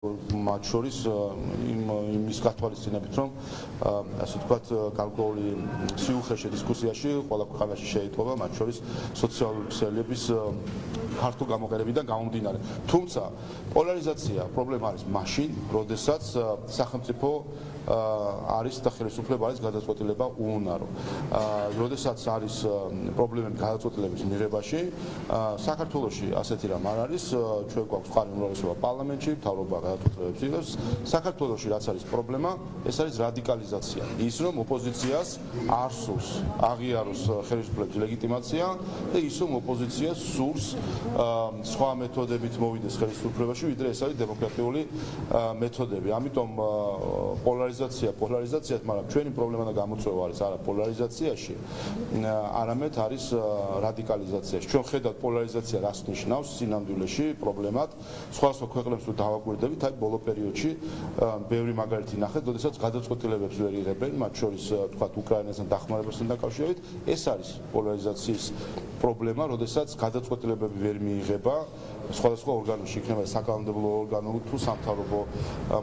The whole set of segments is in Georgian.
მათ შორის იმის გათვალისწინებით, რომ ასე ვთქვათ, გარკვეული სიუხეში დისკუსიაში ყველა ქვეყანაში შეიტყობა, მათ შორის სოციალური ქსელების ქართულ გამოყენებიდან გამომდინარე. თუმცა პოლარიზაცია პრობლემა არის მაშინ, როდესაც სახელმწიფო არის და ხელისუფლება არის გადაწყვეტილება უუნარო. როდესაც არის პრობლემები გადაწყვეტილების მიღებაში, საქართველოში ასეთი რამ არ არის, ჩვენ გვაქვს მყარი უმრავლესობა პარლამენტში, მთავრობა გადაწყვეტილებებს იღებს. საქართველოში რაც არის პრობლემა, ეს არის რადიკალიზაცია. ის რომ ოპოზიციას არ სურს აღიაროს ხელისუფლების ლეგიტიმაცია და ის რომ ოპოზიციას სურს სხვა მეთოდებით მოვიდეს ხელისუფლებაში, ვიდრე ეს არის დემოკრატიული მეთოდები. ამიტომ პოლარიზაციაც, მაგრამ ჩვენი პრობლემა და გამოწვევა არის არა პოლარიზაციაში, არამედ არის რადიკალიზაციაში. ჩვენ ხედავთ პოლარიზაცია რას ნიშნავს სინამდვილეში პრობლემად. სხვადასხვა ქვეყნებს თუ დავაკვირდებით, აი ბოლო პერიოდში ბევრი მაგალითი ნახეთ, როდესაც გადაწყვეტილებებს ვერ იღებენ, მათ შორის თქვათ უკრაინასთან დახმარებასთან დაკავშირებით. ეს არის პოლარიზაციის პრობლემა, როდესაც გადაწყვეტილებები ვერ მიიღება სხვადასხვა ორგანოში, იქნება საკანონმდებლო ორგანო თუ სამთავრობო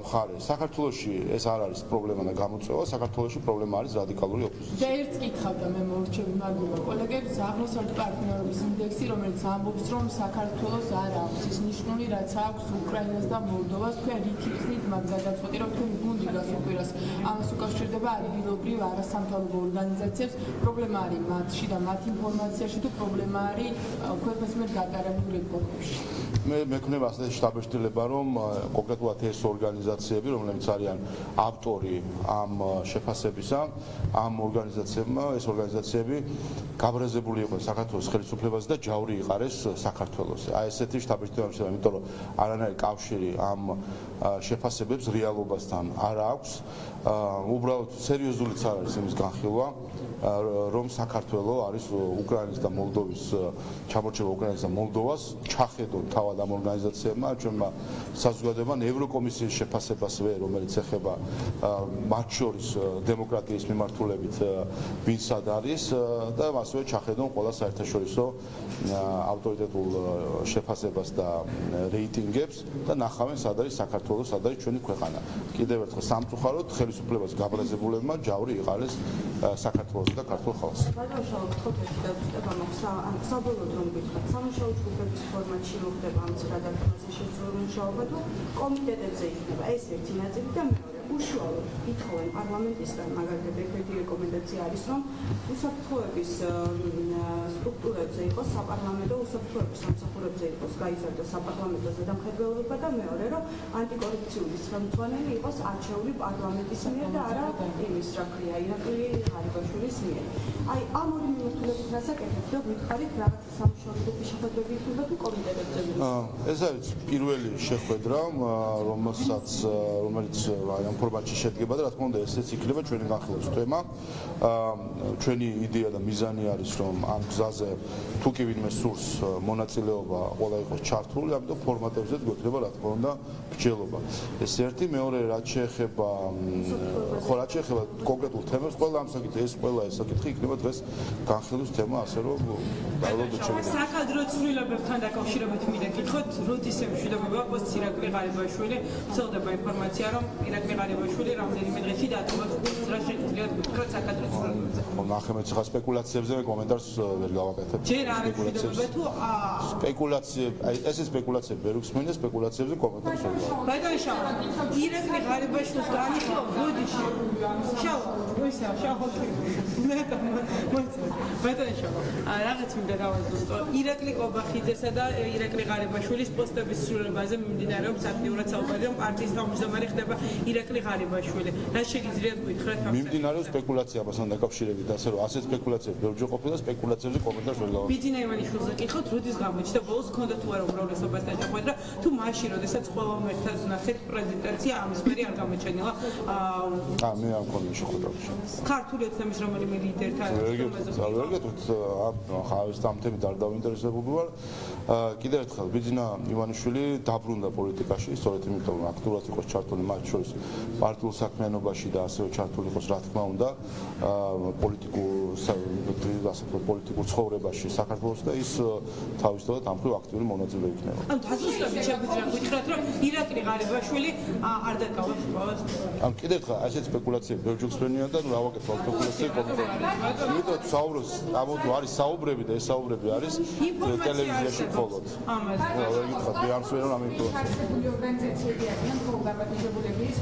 მხარე. საქართველოში ეს არ არის პრობლემა და გამოწვევა, საქართველოში პრობლემა არის რადიკალური ოპოზიცია. და ერთ კითხავდა მე მორჩები მაგურა კოლეგებს აღმოსავლეთ პარტნიორობის ინდექსი, რომელიც ამბობს, რომ საქართველოს არ აქვს ის ნიშნული, რაც აქვს უკრაინას და მოლდოვას. თქვენ რით იხსნით მაგ გადაწყვეტილებას, რომ თქვენ გუნდი გასუკვირას ამას უკავშირდება ადგილობრივ არასამთავრობო ორგანიზაციებს. პრობლემა არის მათში და მათ ინფორმაციაში თუ პრობლემა არის ქვეყნის მიერ გატარებულ რეფორმებში. მე მექნება ასეთი შტაბ-შტილება, რომ კონკრეტულად ეს ორგანიზაციები, რომლებიც არიან ავტორი ამ შეფასებისა, ამ ორგანიზაციებმა, ეს ორგანიზაციები გაბრაზებული იყვნენ საქართველოს ხელისუფლებაზე და ჯავრი იყარეს საქართველოს. აი ესეთი შტაბ-შტილება შევა, იმიტომ რომ არანაირი კავშირი ამ შეფასებებს რეალობასთან არ აქვს. უბრალოდ სერიოზულიც არ არის იმის განხილვა, რომ საქართველო არის უკრაინის და მოლდოვის ჩამორჩება უკრაინის და მოლდოვას ჩახედონ თავად ამ ორგანიზაციებმა, ჩვენმა საზოგადოებამ ევროკომისიის შეფასებას რომელიც ეხება მათ შორის დემოკრატიის მიმართულებით ვინსად არის და ასევე ჩახედონ ყველა საერთაშორისო ავტორიტეტულ შეფასებას და რეიტინგებს და ნახავენ სად არის საქართველო, სად არის ჩვენი ქვეყანა. კიდევ ერთხელ სამწუხაროდ ხელისუფლებას გაბრაზებულებმა ჯავრი იყარეს საქართველოს და ქართულ ხალხს. საბოლოოდ რომ გითხრათ, სამუშაო ჯგუფების ფორმატში მოხდება ამ რედაქციის შესწავლა მუშაობა თუ კომიტეტებზე იქნება ეს ერთი ნაწილი და მეორე უშუალოდ ითხოვენ პარლამენტისგან, მაგალითად ერთ-ერთი რეკომენდაცია არის, რომ უსაფრთხოების სტრუქტურებზე იყოს საპარლამენტო უსაფრთხოების სამსახურებზე იყოს გაიზარდოს საპარლამენტო ზედამხედველობა და მეორე რომ ანტიკორუფციული ხელმძღვანელი იყოს არჩეული პარლამენტის მიერ და არა იმის რა ქვია ირაკლი ღარიბაშვილის მიერ. აი ამ ორი მიმართულებით რასაკეთებთ და გითხარით რაღაც სამუშაო ჯგუფის შეხვედრები იქნება თუ კომიტეტებზე? ეს არის პირველი შეხვედრა, რომელიც ამ ფორმატში შედგება და რა თქმა უნდა ესეც იქნება ჩვენი განხილვის თემა. ჩვენი იდეა და მიზანი არის, რომ ამ გზაზე თუ კი ვინმე სურს მონაწილეობა ყველა იყოს ჩართული, ამიტომ ფორმატებზე გვექნება რა თქმა უნდა მსჯელობა. ეს ერთი, მეორე რაც შეეხება კონკრეტულ თემებს, ყველა ამ საკითხი ეს საკითხი იქნება დღეს განხილვის თემა, ასე რომ დავალოდოთ შეგვიძლია. საკადრო ცვლილებებთან დაკავშირებით მინდა გითხოთ, როდის ემშვიდობება პოსტს ირაკლი ღარიბაშვილი, ვრცელდება ინფორმაცია, რომ ირაკლი ღარიბაშვილი რამდენიმე დღეში დატოვებს პოსტს, რა შეგვიძლია გითხრათ საკადრო ცვლილებებზე? ნახემ ეხლა სპეკულაციებზე მე კომენტარს ვერ გავაკეთებ. ჯერ არ ემშვიდობება თუ სპეკულაციები, აი ეს სპეკულაციები ვერ უხსნიან, სპეკულაციებზე კომენტარს ვერ გავაკეთებ. ბატონო შავა, ირაკლი ღარიბაშვილს განიხილო როდიში? შავა, ვისა, შავა. ბატონო შავა, რაღაც მინდა დავაზუსტო. ირაკლი ყობახიძესა და ირაკლი ღარიბაშვილის პოსტების ცვლილებაზე მიმდინარეობს აქტიურად საუბარი, რომ პარტიის თავმჯდომარე ხდება ირაკლი ღარიბაშვილი. რა შეგიძლიათ გითხრათ ამ? მიმდინარეობს სპეკულაცია ამასთან დაკავშირებით, ასე რომ ასეთ სპეკულაციებს ბევრჯერ ყოფილა, სპეკულაციებზე კომენტარს ვერ გავაკეთებ. ბიძინა ივანიშვილზე გითხოთ, როდის გამოჩნდა ბოლოს ქონდა თუ არა უმრავლესობასთან შეხვედრა, თუ მაშინ, როდესაც ყველამ ერთად ნახეთ პრეზენტაცია ამის მერე არ გამოჩენილა. მე არ მქონდა შეხვედრა. ქართული ოცნების რომელიმე ლიდერთან ხავის ამ თემით არ დავინტერესებული ვარ. კიდევ ერთხელ ბიძინა ივანიშვილი დაბრუნდა პოლიტიკაში, სწორედ იმიტომ რომ აქტიურად იყოს ჩართული მათ შორის პარტიულ საქმიანობაში და ასევე ჩართული იყოს რა თქმა უნდა პოლიტიკურ პოლიტიკურ ცხოვრებაში საქართველოს და ის თავისთავად ამ მხრივ აქტიური მონაწილე იქნება. ანუ დასუსტებით შეგვიძლია ვიტყვით, რომ ირაკლი ღარიბაშვილი არ დაკავებს ყველას. ან კიდევ ერთხელ ასეთ სპეკულაციები ბევრჯგუფსვენია და რა ვაკეთებ სპეკულაციები კომიტეტში. იმიტომ საუბრობს ამოდო არის საუბრები და ეს საუბრები არის ტელევიზიაში მხოლოდ. ამას. რა გითხრათ, მე არ მსვენო ამ ინფორმაციას. არსებული ორგანიზაციები არიან პროგრამატიზებულები ის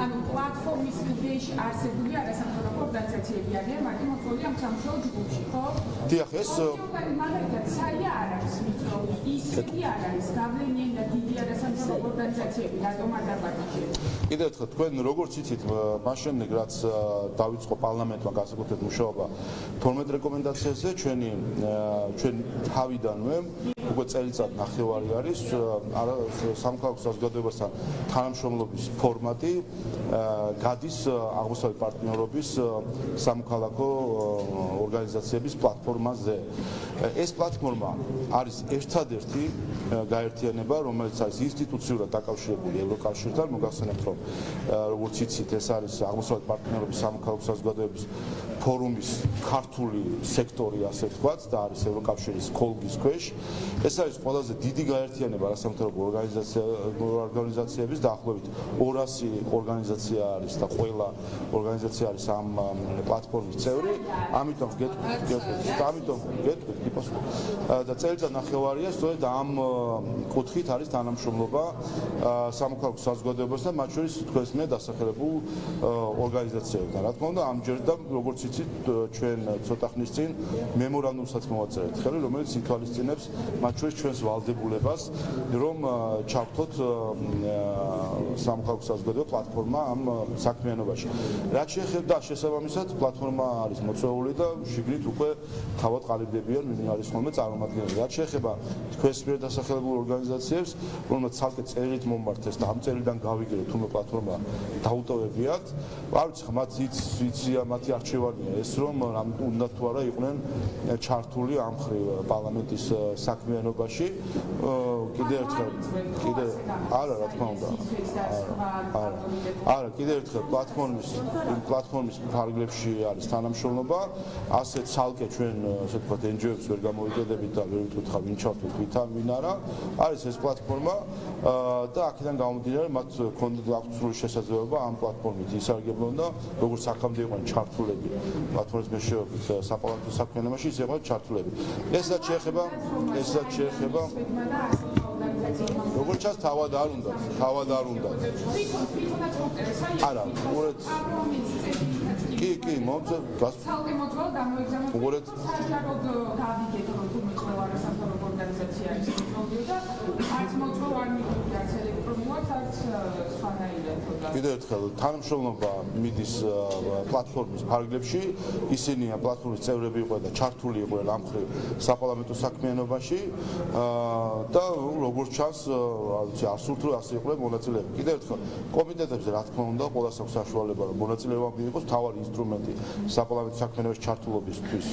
ანუ პლატფორმის იდეაში არსებული არასამთავრობო ორგანიზაციები არიან მარტო მოწვეული ამ სამუშაო ჯგუფში, ხო? დიახ, ეს მაგალითად, საია არ არის მიწო, ისეთი არ არის გავლენიანი და დიდი არასამთავრობო ორგანიზაციები, რატომ არ დაბადიშეთ? კიდევ ერთხელ თქვენ როგორც იცით, მას შემდეგ რაც დაიწყო პარლამენტმა განსაკუთრებით მუშაობა 12 რეკომენდაციაზე, ჩვენ თავიდანვე უკვე წელიწად ნახევარი არის სამოქალაქო საზოგადოებასთან თანამშრომლობის ფორმატი გადის აღმოსავლეთ პარტნიორობის სამოქალაქო ორგანიზაციების პლატფორმაზე. ეს პლატფორმა არის ერთადერთი გაერთიანება, რომელიც არის ინსტიტუციურად დაკავშირებული ევროკავშირთან. მოგახსენებთ, რომ როგორც იცით, ეს არის აღმოსავლეთ პარტნიორობის სამოქალაქო საზოგადოების ფორუმის ქართული სექტორი, ასე ვთქვათ, და არის ევროკავშირის კოლგის ქვეშ. ეს არის ყველაზე დიდი გაერთიანება არასამთავრობო ორგანიზაციების დაახლოებით 200 ორგანიზაცია არის და ყველა ორგანიზაცია არის ამ პლატფორმის წევრი. ამიტომ გეტყვით და წელიწად ნახევარია სწორედ ამ კუთხით არის თანამშრომლობა სამოქალაქო საზოგადოებასთან, მათ შორის თქვენს მიერ დასახელებულ ორგანიზაციებთან. რა თქმა უნდა, ამჯერად როგორც იცით, ჩვენ ცოტა ხნის წინ მემორანდუმსაც მოვაწერეთ ხელი, რომელიც ითვალისწინებს მათ შორის ჩვენს ვალდებულებას, რომ ჩავთოთ სამოქალაქო საზოგადოება პლატფორმა ამ საქმიანობაში. რაც შეეხება შესაბამისად, პლატფორმა არის მოწვეული და შიგნით უკვე თავად ყალიბდებიან ვინ არის ხოლმე წარმომადგენელი. რაც შეეხება თქვენს მიერ დასახელებულ ორგანიზაციებს, რომელთაც ცალკე წერილით მომმართეს და ამ წერილიდან გავიგებთ, თუმე პლატფორმა დაუტოვებიათ. არ ვიცი, მათ იცია მათი არჩევანია ეს, რომ უნდა თუ არა იყვნენ ჩართული ამ მხრივ პარლამენტის საქმიანობაში. კიდევ ერთხელ არა, რა თქმა უნდა. არა, კიდევ ერთხელ პლატფორმის ფარგლებში არის თანამშრომლობა, ასე ცალკე ჩვენ, ასე ვთქვათ, NGO-ებს ვერ გამოვიკედებით და ვერ ვიტყვით ხა ვინ ჩართვით, ვინ არა. არის ეს პლატფორმა და აქედან გამომდინარე მათ ჰქონდათ აქტიური შესაძლებლობა ამ პლატფორმით ისარგებლონ და როგორც აქამდე იყვნენ ჩართულები პლატფორმის მეშვეობით საპარლამენტო საქმიანობაში, ისე იყვნენ ჩართულები. ესაც შეეხება როგორც ჩანს თავად არ უნდა. არა, უყურეთ. კი, მომწევს. ცალკე მოწვეულ გამოიგზავნოთ. უყურეთ. საჯაროდ გავიგეთ, რომ თუ მოწვეულ არასამთავრობო ორგანიზაცია არის მოწვეული და არც მოწვეულ არ მიგვიყვი, არც ელექტრონულად, არც სხვანაირად. კიდევ ერთხელ თანამშრომლობა მიდის პლატფორმის ფარგლებში, ისინი პლატფორმის წევრები იყვნენ და ჩართული იყვნენ ამ მხრივ საპარლამენტო საქმიანობაში და როგორც ჩანს, არ სურთ რომ ასე იყვნენ მონაწილეები. კიდევ ერთხელ კომიტეტებზე რა თქმა უნდა, ყველას აქვს საშუალება რომ მონაწილეობა მიიღოს, თავარი ინსტრუმენტი საპარლამენტო საქმიანობაში ჩართულობისთვის,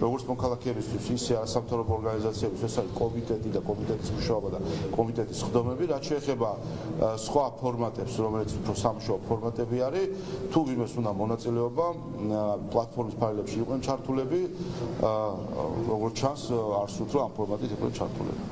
როგორც მოქალაქეებისთვის, ისე არასამთავრობო ორგანიზაციებისთვის, ეს არის კომიტეტი და კომიტეტის მუშაობა და კომიტეტის ხდომები. რაც შეეხება სხვა ფორმატებს, რომელიც უფრო სამუშაო ფორმატები არის, თუ ვინმეს უნდა მონაწილეობა პლატფორმის ფარგლებში იყვნენ ჩართულები, როგორც ჩანს, არ სურთ რომ ამ ფორმატით იყვნენ ჩართულები.